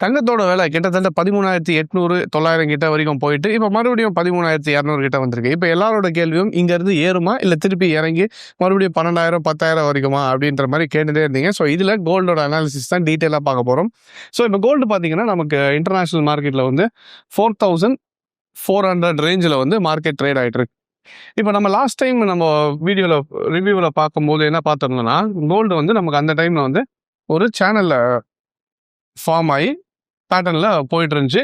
தங்கத்தோட விலை கிட்டத்தட்ட 13,800 900 கிட்ட வரைக்கும் போயிட்டு இப்போ மறுபடியும் 13,200 கிட்ட வந்திருக்கு. இப்போ எல்லாரோட கேள்வியும் இங்கேருந்து ஏறுமா இல்லை திருப்பி இறங்கி மறுபடியும் 12,000 10,000 வரைக்குமா அப்படின்ற மாதிரி கேட்டுகிட்டே இருந்தீங்க. ஸோ இதில் கோல்டோட அனாலிசிஸ் தான் டீட்டெயிலாக பார்க்க போகிறோம். ஸோ இப்போ கோல்டு பார்த்தீங்கன்னா நமக்கு இன்டர்நேஷ்னல் மார்க்கெட்டில் வந்து 4,400 ரேஞ்சில் வந்து மார்க்கெட் ட்ரேட் ஆகிட்டு இருக்கு. இப்போ நம்ம லாஸ்ட் டைம் நம்ம ரிவ்யூவில் பார்க்கும்போது என்ன பார்த்துருந்தோம்னா கோல்டு வந்து நமக்கு அந்த டைமில் வந்து ஒரு சேனலில் ஃபார்ம் ஆகி பேட்டர்னில் போயிட்டு இருந்துச்சு.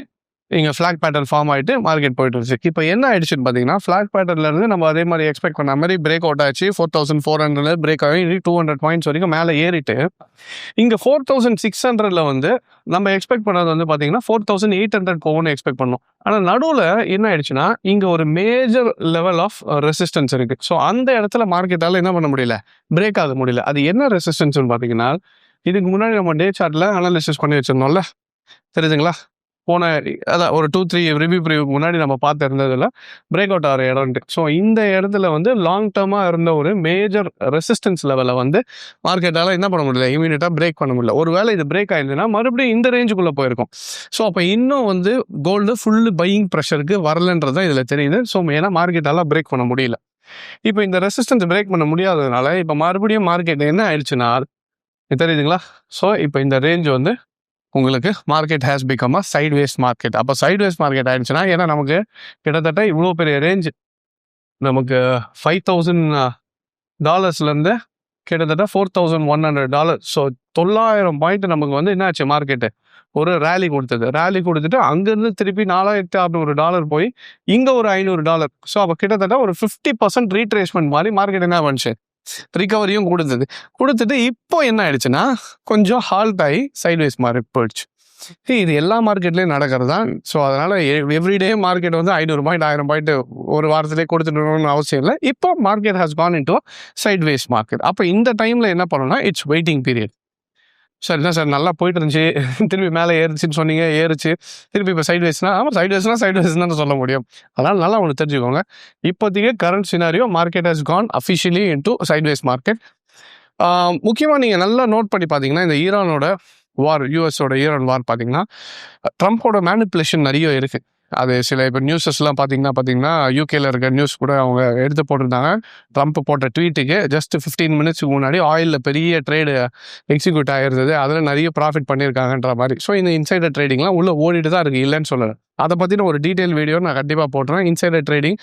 இங்கே ஃப்ளாக் பேட்டர்ன் ஃபார்ம் ஆகிட்டு மார்க்கெட் போயிட்டு இருந்துச்சு. இப்போ என்ன ஆயிடுச்சுன்னு பார்த்தீங்கன்னா ஃப்ளாக் பேட்டர்ன்லேருந்து நம்ம அதே மாதிரி எக்ஸ்பெக்ட் பண்ண மாதிரி பிரேக் அவுட் ஆச்சு. 4,400 பிரேக் ஆகி 200 பாயிண்ட்ஸ் வரைக்கும் மேலே ஏறிட்டு இங்கே 4,600 வந்து நம்ம எக்ஸ்பெக்ட் பண்ணது வந்து பார்த்தீங்கன்னா 4,800 போகணும்னு எக்ஸ்பெக்ட் பண்ணோம். ஆனால் நடுவில் என்ன ஆயிடுச்சுன்னா இங்கே ஒரு மேஜர் லெவல் ஆஃப் ரெசிஸ்டன்ஸ் இருக்குது. ஸோ அந்த இடத்துல மார்க்கெட்டால் என்ன பண்ண முடியல, பிரேக் ஆக முடியல. அது என்ன ரெசிஸ்டன்ஸ்னு பார்த்தீங்கன்னா இதுக்கு முன்னாடி நம்ம டே சார்ட்டில் அனாலிசிஸ் பண்ணி வச்சிருந்தோம்ல, தெரியுதுங்களா? போன அதான் ஒரு 2-3 ரிவ்யூ முன்னாடி நம்ம பார்த்து இருந்ததில் பிரேக் அவுட் ஆகிற இடம்ட்டு. ஸோ இந்த இடத்துல வந்து லாங் டேர்மாக இருந்த ஒரு மேஜர் ரெசிஸ்டன்ஸ் லெவலில் வந்து மார்க்கெட்டால் என்ன பண்ண முடியல, இமீடியட்டாக பிரேக் பண்ண முடியல. ஒரு வேளை இது பிரேக் ஆயிருந்துன்னா மறுபடியும் இந்த ரேஞ்சுக்குள்ளே போயிருக்கும். ஸோ அப்போ இன்னும் வந்து கோல்டு ஃபுல்லு பையிங் ப்ரெஷருக்கு வரலன்றது தான் இதில் தெரியுது. ஸோ ஏன்னா மார்க்கெட்டால் பிரேக் பண்ண முடியல. இப்போ இந்த ரெசிஸ்டன்ஸ் பிரேக் பண்ண முடியாததுனால இப்போ மறுபடியும் மார்க்கெட் என்ன ஆயிடுச்சுன்னா தெரியுதுங்களா? ஸோ இப்போ இந்த ரேஞ்ச் வந்து உங்களுக்கு market has become a sideways market. அப்போ சைட்வேஸ் மார்க்கெட் ஆயிடுச்சுன்னா ஏன்னா நமக்கு கிட்டத்தட்ட இவ்வளோ பெரிய ரேஞ்ச் நமக்கு $5,000 கிட்டத்தட்ட $4,100. ஸோ 900 பாயிண்ட் நமக்கு வந்து என்ன ஆச்சு, மார்க்கெட்டு ஒரு ரேலி கொடுத்துட்டு அங்கேருந்து திருப்பி $4,600 போய் இங்கே ஒரு $500. ஸோ அப்போ கிட்டத்தட்ட ஒரு 50% ரீட்ரேஸ்மெண்ட் மாதிரி மார்க்கெட் என்ன பண்ணுச்சு, ரிகவரியும் கொடுத்துட்டு இப்போ என்ன ஆயிடுச்சுன்னா கொஞ்சம் ஹால்ட் ஆகி சைட்வேஸ் மார்க்கெட் போயிடுச்சு. இது எல்லா மார்க்கெட்லேயும் நடக்கிறது தான். ஸோ அதனால் எவ்ரிடே மார்க்கெட் வந்து 500 பாயிண்ட் 1000 பாயிண்ட் ஒரு வாரத்திலே கொடுத்துட்டு அவசியம் இல்லை. இப்போ market has Khan into sideways market. அப்போ இந்த டைமில் என்ன பண்ணணும்னா இட்ஸ் வெயிட்டிங் பீரியட். சார் என்ன சார் நல்லா போயிட்டு இருந்துச்சு, திருப்பி மேலே ஏறிச்சுன்னு சொன்னீங்க, ஏறிச்சு, திருப்பி இப்போ சைட்வேஸ்னா ஆமாம் சைட்வேஸ் தான் சொல்ல முடியும். அதனால் நல்லா ஒன்று தெரிஞ்சுக்கோங்க. இப்போதைக்கு current scenario market has gone officially into sideways market. முக்கியமாக நீங்கள் நல்லா நோட் பண்ணி பார்த்தீங்கன்னா இந்த ஈரானோட வார், யூஎஸோட ஈரான் வார் பார்த்தீங்கன்னா ட்ரம்ப்போட மேனிப்புலேஷன் நிறைய இருக்குது. அது சில இப்போ நியூஸஸ்லாம் பார்த்தீங்கன்னா யூகேல இருக்க நியூஸ் கூட அவங்க எடுத்து போட்டிருந்தாங்க. ட்ரம்ப் போட்ட ட்வீட்டுக்கு ஜஸ்ட் 15 மினிட்ஸ்க்கு முன்னாடி ஆயிலில் பெரிய ட்ரேடு எக்ஸிக்யூட் ஆகிருந்தது, அதில் நிறைய ப்ராஃபிட் பண்ணியிருக்காங்கன்ற மாதிரி. ஸோ இந்த இன்சைடர் ட்ரேடிங்லாம் உள்ளே ஓடிட்டு தான் இருக்குது, இல்லைன்னு சொல்லலை. அதை பற்றின ஒரு டீட்டெயில் வீடியோ நான் கண்டிப்பாக போட்டுறேன். இன்சைடர் ட்ரேடிங்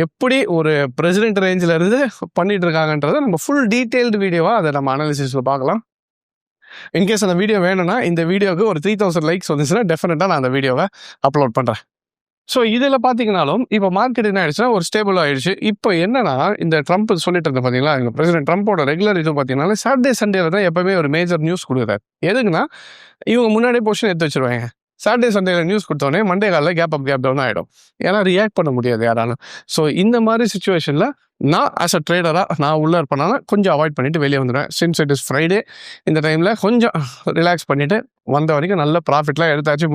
எப்படி ஒரு பிரசிடென்ட் ரேஞ்சில் இருந்து பண்ணிட்டு இருக்காங்கன்றதை நம்ம ஃபுல் டீட்டெயில்டு வீடியோவாக அதை நம்ம அனாலிசிஸில் பார்க்கலாம். இன்கேஸ் அந்த வீடியோ வேணும்னா இந்த வீடியோவுக்கு ஒரு 3,000 லைக்ஸ் வந்துச்சுன்னா டெஃபினட்டாக நான் அந்த வீடியோவை அப்லோட் பண்ணுறேன். ஸோ இதில் பார்த்தீங்கன்னாலும் இப்போ மார்க்கெட் என்ன ஆயிடுச்சுன்னா ஒரு ஸ்டேபிள் ஆயிடுச்சு. இப்போ என்னன்னா இந்த ட்ரம்ப் சொல்லிட்டு இருந்தேன் பார்த்தீங்களா, இந்த பிரசிடென்ட் ட்ரம்ப்போட ரெகுலர் இது பார்த்தீங்கன்னா சாட்டர்டே சண்டேல தான் எப்பவுமே ஒரு மேஜர் நியூஸ் கொடுக்குறாரு. எதுக்குன்னா இவங்க முன்னாடியே பொசிஷன் எடுத்து வச்சிருவாங்க. சாட்டர்டே சண்டேல நியூஸ் கொடுத்தோடனே மண்டே காலில் கேப் டவுன் ஆகிடும். ஏன்னா ரியாக்ட் பண்ண முடியாது யாராலும். ஸோ இந்த மாதிரி சுச்சுவேஷனில் நான் ஆஸ் அ ட்ரேடராக நான் உள்ளே இருப்பேனால கொஞ்சம் அவாய்ட் பண்ணிவிட்டு வெளியே வந்துடுவேன். சின்ஸ் இட் இஸ் ஃப்ரைடே, இந்த டைமில் கொஞ்சம் ரிலாக்ஸ் பண்ணிவிட்டு வந்த வரைக்கும் நல்ல ப்ராஃபிட்லாம் எடுத்தாச்சு,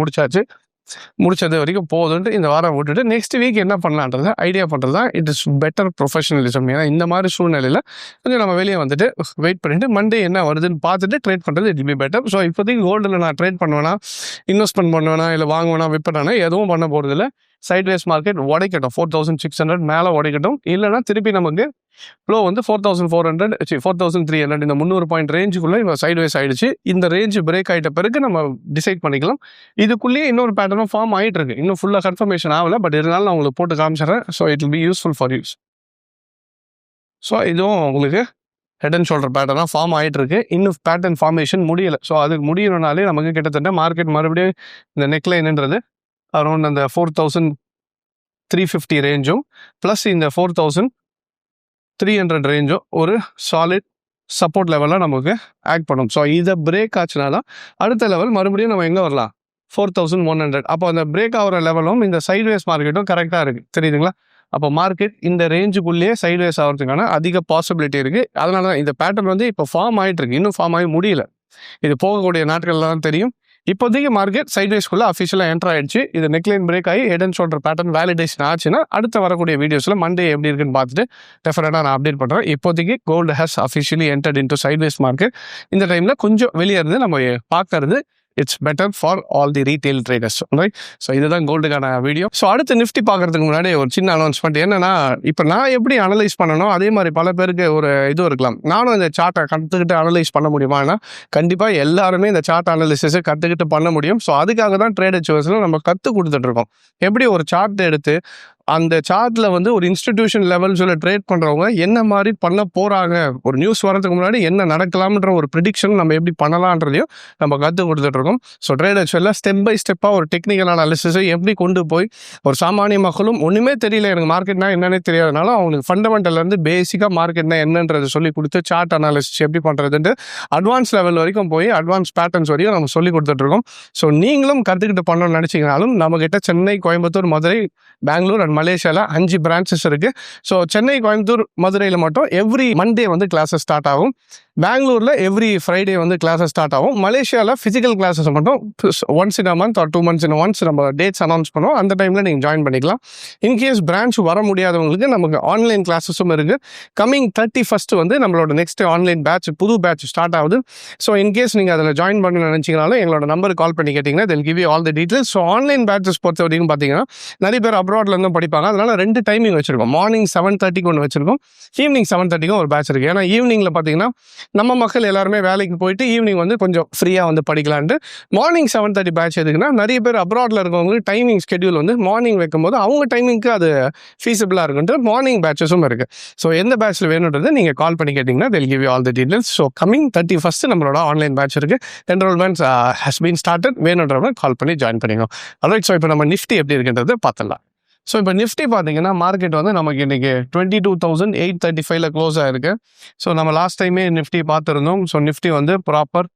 முடிச்சது வரைக்கும் போதுன்ட்டு இந்த வாரம் விட்டுட்டு நெக்ஸ்ட் வீக் என்ன பண்ணலான்றத ஐடியா பண்ணுறது தான் இட் இஸ் பெட்டர் ப்ரொஃபஷனலிசம். ஏன்னா இந்த மாதிரி சூழ்நிலையில் கொஞ்சம் நம்ம வெளியே வந்துட்டு வெயிட் பண்ணிவிட்டு மண்டே என்ன வருதுன்னு பார்த்துட்டு ட்ரேட் பண்ணுறது இட் பி பெட்டர். ஸோ இப்போதைக்கு கோல்டில் நான் ட்ரேட் பண்ணுவேனா, இன்வெஸ்ட்மெண்ட் பண்ணுவேனா, இல்லை வாங்குவேனா, விற்பேனா, எதுவும் பண்ண போகிறதில்ல. சைட்வேஸ் மார்க்கெட் உடைக்கட்டும், 4,600 மேலே உடைக்கட்டும். இல்லைனா திருப்பி நமக்கு ஃப்ளோ வந்து 4,400 4,300 இந்த 300 பாயிண்ட் ரேஞ்சுக்குள்ளே இப்போ சைட்வேஸ் ஆகிடுச்சு. இந்த ரேஞ்ச் பிரேக் ஆகிட்ட பிறகு நம்ம டிசைட் பண்ணிக்கலாம். இதுக்குள்ளேயே இன்னொரு பேட்டர்னும் ஃபார்ம் ஆகிட்டு இருக்கு. இன்னும் ஃபுல்லாக கன்ஃபர்மேஷன் ஆகலை, பட் இருந்தாலும் நான் உங்களுக்கு போட்டு காமிச்சிடுறேன். So it will be useful for use. So இதுவும் உங்களுக்கு ஹெட் அண்ட் ஷோல்டர் பேட்டர்னாக ஃபார்ம் ஆகிட்டு இருக்கு. இன்னும் பேட்டர்ன் ஃபார்மேஷன் முடியலை. ஸோ அதுக்கு முடியணும்னாலே நமக்கு கிட்டத்தட்ட மார்க்கெட் மறுபடியும் இந்த நெக்லைன்ன்றது அரௌண்ட் அந்த 4,350 ரேஞ்சும் ப்ளஸ் இந்த 4,300 ரேஞ்சும் ஒரு சாலிட் சப்போர்ட் லெவலாக நமக்கு ஆக்ட் பண்ணும். ஸோ இதை பிரேக் ஆச்சுனா தான் அடுத்த லெவல் மறுபடியும் நம்ம எங்கே வரலாம், 4,100. அப்போ அந்த பிரேக் ஆகிற லெவலும் இந்த சைட்வேஸ் மார்க்கெட்டும் கரெக்டாக இருக்குது, தெரியுதுங்களா? அப்போ மார்க்கெட் இந்த ரேஞ்சுக்குள்ளேயே சைட்வேஸ் ஆகிறதுக்கான அதிக பாசிபிலிட்டி இருக்குது. அதனால தான் இந்த பேட்டர்ன் வந்து இப்போ ஃபார்ம் ஆகிட்டு இருக்கு, இன்னும் ஃபார்ம் ஆகி முடியல. இது போகக்கூடிய நாட்கள் தான் தெரியும். இப்போதைக்கு மார்க்கெட் சைட்வேஸ்க்குள்ளே அஃபிஷியலாக என்டர் ஆகிடுச்சு. இது நெக்லைன் பிரேக் ஆகி head and shoulder pattern validation ஆச்சுன்னா அடுத்த வரக்கூடிய வீடியோஸில் மண்டே எப்படி இருக்குன்னு பார்த்துட்டு டெஃபினட்டாக நான் அப்டேட் பண்ணுறேன். இப்போதைக்கு gold has officially entered into sideways market. இந்த டைமில் கொஞ்சம் வெளியே இருந்து நம்ம பார்க்கறது it's better for all the retail traders, right? So இதுதான் கோல்டுக்கான வீடியோ. ஸோ அடுத்து நிஃப்டி பார்க்கறதுக்கு முன்னாடி ஒரு சின்ன அனௌன்ஸ்மெண்ட் என்னன்னா, இப்போ நான் எப்படி அனலைஸ் பண்ணணும் அதே மாதிரி பல பேருக்கு ஒரு இது இருக்கலாம். நானும் இந்த சார்ட்டை கற்றுக்கிட்டு அனலைஸ் பண்ண முடியுமானா, கண்டிப்பாக எல்லாருமே இந்த சார்ட் அனாலிசிஸை கற்றுக்கிட்டு பண்ண முடியும். ஸோ அதுக்காக தான் ட்ரேடர் சாய்ஸில் நம்ம கற்றுக் கொடுத்துட்ருக்கோம். எப்படி ஒரு சார்ட் எடுத்து அந்த சார்ட்டில் வந்து ஒரு இன்ஸ்டிடியூஷன் லெவல்ஸில் ட்ரேட் பண்ணுறவங்க என்ன மாதிரி பண்ண போகிறாங்க, ஒரு நியூஸ் வரதுக்கு முன்னாடி என்ன நடக்கலாம்ன்ற ஒரு ப்ரிடிக்ஷன் நம்ம எப்படி பண்ணலான்றதையும் நம்ம கற்றுக் கொடுத்துட்ருக்கோம். ஸோ ட்ரேடர்ஸ் எல்லாம் ஸ்டெப் பை ஸ்டெப்பாக ஒரு டெக்னிக்கல் அனாலிசிஸை எப்படி கொண்டு போய் ஒரு சாமானிய மக்களும் ஒன்றுமே தெரியல, எனக்கு மார்க்கெட்னா என்னன்னே தெரியாதனால அவங்களுக்கு ஃபண்டமெண்டல்லேருந்து பேசிக்காக மார்க்கெட்னா என்னன்றதை சொல்லி கொடுத்து சார்ட் அனாலிசிஸ் எப்படி பண்ணுறதுன்ட்டு அட்வான்ஸ் லெவல் வரைக்கும் போய் அட்வான்ஸ் பேட்டர்ன்ஸ் வரைக்கும் நம்ம சொல்லி கொடுத்துட்ருக்கோம். ஸோ நீங்களும் கற்றுக்கிட்டு பண்ணணும்னு நினச்சிங்கனாலும் நம்மக்கிட்ட சென்னை, கோயம்புத்தூர், மதுரை, பெங்களூர் அண்ட் மலேசியாவில் 5 பிரான்ச்சஸ் இருக்குது. ஸோ சென்னை, கோயம்புத்தூர், மதுரையில் மட்டும் எவ்ரி மண்டே வந்து கிளாஸஸ் ஸ்டார்ட் ஆகும். பெங்களூரில் எவ்ரி ஃப்ரைடே வந்து கிளாஸஸ் ஸ்டார்ட் ஆகும். மலேசியாவில் ஃபிசிக்கல் கிளாஸஸ் மட்டும் once in a month or 2 months in once நம்ம டேட்ஸ் அனௌன்ஸ் பண்ணுவோம். அந்த டைமில் நீங்கள் ஜாயின் பண்ணிக்கலாம். இன்கேஸ் பிரான்ச் வர முடியாதவங்களுக்கு நமக்கு ஆன்லைன் கிளாஸஸும் இருக்குது. கம்மிங் 31st வந்து நம்மளோட நெக்ஸ்ட் ஆன்லைன் பேட்ச், புது பேட்ச் ஸ்டார்ட் ஆகுது. ஸோ இன்கேஸ் நீங்கள் அதில் ஜாயின் பண்ண நினச்சிங்கனாலும் எங்களோட நம்பருக்கு கால் பண்ணி கேட்டிங்கன்னா they'll give you all the details. So online patches பொறுத்த வரைக்கும் பார்த்தீங்கன்னா நிறைய பேர் அப்ராட்லேருந்து படிப்பாங்க. அதனால் 2 டைமிங் வச்சுருக்கோம். மார்னிங் 7:30 ஒன்று வச்சுருக்கோம், ஈவினிங் 7:30 ஒரு பேட்ச் இருக்குது. ஏன்னா ஈவினிங்கில் பார்த்தீங்கன்னா நம்ம மக்கள் எல்லாருமே வேலைக்கு போயிட்டு ஈவினிங் வந்து கொஞ்சம் ஃப்ரீயாக வந்து படிக்கலான்ட்டு மார்னிங் 7:30 பேட்ச் எதுக்குன்னா, நிறைய பேர் அப்ராடில் இருக்கவங்களுக்கு டைமிங் ஸ்கெடியூல் வந்து மார்னிங் வைக்கும்போது அவங்க டைமிங்க்கு அது ஃபீஸிபிளாக இருக்குன்ட்டு மார்னிங் பேட்சஸும் இருக்குது. ஸோ எந்த பேட்ச்சில் வேணுன்றது நீங்கள் கால் பண்ணி கேட்டிங்கன்னா they'll give you all the details. So coming 31st நம்மளோட ஆன்லைன் பேட்ச் இருக்குது. Enrolments has been started. வேணுன்றவங்க கால் பண்ணி ஜாயின் பண்ணிக்கணும். அதான். ஸோ இப்போ நம்ம நிஃப்டி எப்படி இருக்குன்றது பார்த்துடலாம். ஸோ இப்போ நிஃப்டி பார்த்தீங்கன்னா மார்க்கெட் வந்து நமக்கு இன்றைக்கி 22,835 க்ளோஸ் ஆகிருக்கு. ஸோ நம்ம லாஸ்ட் டைமே நிஃப்டி பார்த்துருந்தோம். ஸோ நிஃப்டி வந்து ப்ராப்பர்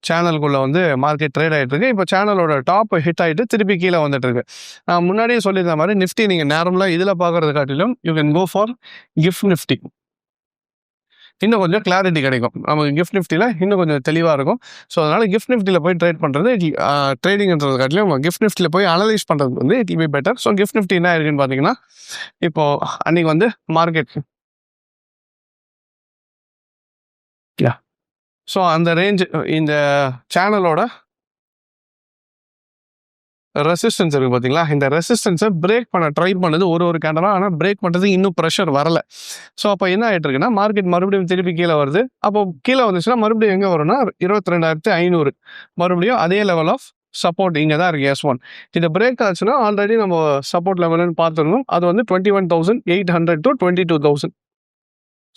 சேனலுக்குள்ளே வந்து மார்க்கெட் ட்ரேட் ஆகிட்டு இருக்கு. இப்போ சேனலோட டாப் ஹிட் ஆகிட்டு திருப்பி கீழே வந்துட்டு இருக்கு. நான் முன்னாடியே சொல்லியிருந்த மாதிரி நிஃப்டி நீங்கள் நேரம்லாம் இதில் பார்க்குறது காட்டிலும் you can go for gift Nifty. இன்னும் கொஞ்சம் கிளாரிட்டி கிடைக்கும் நமக்கு. கிஃப்ட் நிஃப்டியில் இன்னும் கொஞ்சம் தெளிவாக இருக்கும். ஸோ அதனால் கிஃப்ட் நிஃப்டியில் போய் ட்ரேட் பண்ணுறது ட்ரேடிங்கிறது காட்டிலும் கிஃப்ட் நிஃப்டியில் போய் அனலைஸ் பண்ணுறது வந்து it will be better. So gift Nifty என்ன இருக்குன்னு பார்த்தீங்கன்னா, இப்போது அன்றைக்கி வந்து மார்க்கெட் ஸோ அந்த ரேஞ்ச் இந்த சேனலோட ரெசிஸ்டன்ஸ் இருக்குது பார்த்தீங்களா, இந்த ரெசிஸ்டன்ஸை பிரேக் பண்ண ட்ரை பண்ணது ஒரு கேண்டலாக. ஆனால் பிரேக் பண்ணுறதுக்கு இன்னும் ப்ரெஷர் வரலை. ஸோ அப்போ என்ன ஆகிட்டு இருக்குன்னா, மார்க்கெட் மறுபடியும் திருப்பி கீழே வருது. அப்போ கீழே வந்துச்சுன்னா மறுபடியும் எங்கே வரும்னா 22,500 மறுபடியும் அதே லெவல் ஆஃப் சப்போர்ட் இங்கே தான் இருக்குது S1. இது பிரேக் ஆச்சுன்னா ஆல்ரெடி நம்ம சப்போர்ட் லெவல்னு பார்த்துருந்தோம். அது வந்து 21,800 to 22,000.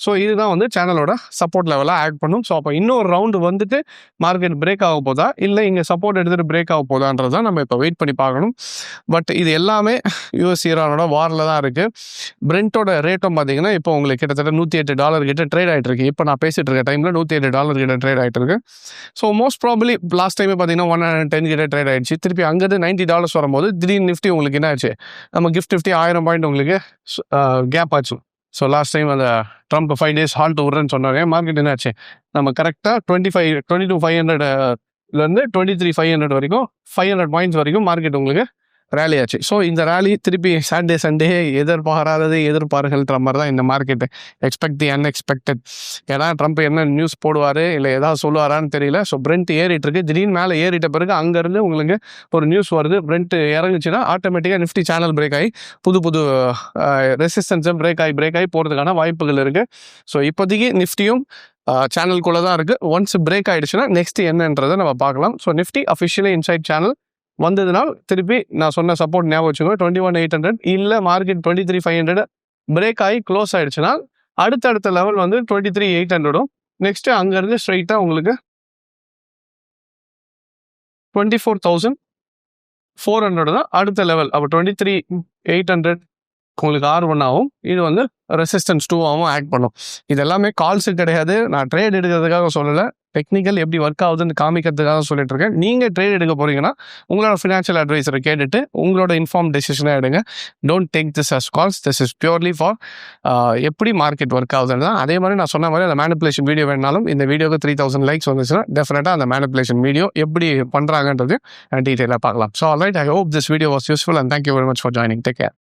ஸோ இதுதான் வந்து சேனலோட சப்போர்ட் லெவலாக ஆட் பண்ணும். ஸோ அப்போ இன்னொரு ரவுண்டு வந்துட்டு மார்க்கெட் பிரேக் ஆக போதா இல்லை இங்கே சப்போர்ட் எடுத்துகிட்டு பிரேக் ஆக போதான்றது தான் நம்ம இப்போ வெயிட் பண்ணி பார்க்கணும். பட் இது எல்லாமே US ஈரானோட வாரில் தான் இருக்குது. பிரெண்டோட ரேட்டும் பார்த்தீங்கன்னா இப்போ உங்களுக்கு கிட்டத்தட்ட $108 கிட்ட ட்ரேட் ஆகிட்டு இருக்கு. இப்போ நான் பேசிகிட்டு இருக்க டைமில் $108 கிட்ட ட்ரேட் ஆகிட்டு இருக்கு. ஸோ மோஸ்ட் ப்ராபப்லி லாஸ்ட் டைமே பார்த்தீங்கன்னா 110 கிட்ட ட்ரேட் ஆகிடுச்சு. திருப்பி அங்கேருந்து $90 வரும்போது திடீர்னு நிஃப்டி உங்களுக்கு என்ன ஆச்சு, நம்ம கிஃப்ட் நிஃப்டி 1000 பாயிண்ட் உங்களுக்கு கேப் ஆச்சு. ஸோ லாஸ்ட் டைம் அந்த ட்ரம்ப் 5 days ஹால்ட் விட்றேன்னு சொன்னாங்க. மார்க்கெட் என்னாச்சு, நம்ம கரெக்டாக 22,500 23,500 வரைக்கும் 500 பாயிண்ட்ஸ் வரைக்கும் மார்க்கெட் உங்களுக்கு ரேலி ஆச்சு. ஸோ இந்த ரேலி திருப்பி சாட்டர்டே சண்டே எதிர்பார்க்கிற மாதிரி தான் இந்த மார்க்கெட்டு. எக்ஸ்பெக்ட் தி அன்எக்ஸ்பெக்டட். ஏன்னா ட்ரம்ப் என்ன நியூஸ் போடுவார் இல்லை ஏதாவது சொல்லுவாரான்னு தெரியல. ஸோ பிரெண்ட் ஏறிட்டு இருக்கு. திடீர்னு மேலே ஏறிட்ட பிறகு அங்கேருந்து உங்களுக்கு ஒரு நியூஸ் வருது. பிரெண்ட் இறங்குச்சுன்னா ஆட்டோமேட்டிக்காக நிஃப்டி சேனல் பிரேக் ஆகி புது ரெசிஸ்டன்ஸை பிரேக் ஆகி போகிறதுக்கான வாய்ப்புகள் இருக்குது. ஸோ இப்போதைக்கு நிஃப்டியும் சேனலுக்குள்ளே தான் இருக்குது. ஒன்ஸ் பிரேக் ஆகிடுச்சுன்னா நெக்ஸ்ட் என்னன்றதை நம்ம பார்க்கலாம். So Nifty officially inside channel வந்ததுனால் திருப்பி நான் சொன்ன சப்போர்ட் ஞாபகம் வச்சுக்கோங்க. 21,800 இல்லை மார்க்கெட் 23,500 பிரேக் ஆகி க்ளோஸ் ஆகிடுச்சுன்னா அடுத்த லெவல் வந்து 23,800. நெக்ஸ்ட்டு அங்கேருந்து ஸ்ட்ரைட்டாக உங்களுக்கு 24,400 தான் அடுத்த லெவல். அப்போ 23,800 உங்களுக்கு R1 ஆகும். இது வந்து ரெசிஸ்டன்ஸ் 2ஆகவும் ஆக்ட் பண்ணும். இது எல்லாமே கால்ஸு கிடையாது. நான் ட்ரேட் எடுக்கிறதுக்காக சொல்லலை, டெக்னிக்கல் எப்படி ஒர்க் ஆகுதுன்னு காமிக்கிறதுக்காக சொல்லிட்டு இருக்கேன். நீங்கள் ட்ரேட் எடுக்க போகிறீங்கன்னா உங்களோட ஃபினான்ஷியல் அட்வைஸரை கேட்டுட்டு உங்களோட இன்ஃபார்ம் டெசிஷனாக எடுங்க. Don't take this as calls. This is purely for எப்படி மார்க்கெட் ஒர்க் ஆகுதுன்னு தான். அதே மாதிரி நான் சொன்ன மாதிரி அந்த மேனிப்புலேஷன் வீடியோ வேணாலும் இந்த வீடியோக்கு 3,000 லைக்ஸ் வந்துச்சுன்னா டெஃபினட்டாக அந்த மேனிப்புலேஷன் வீடியோ எப்படி பண்ணுறாங்கன்றது டீட்டெயிலாக பார்க்கலாம். So alright, I hope this video was useful and thank you very much for joining. Take care.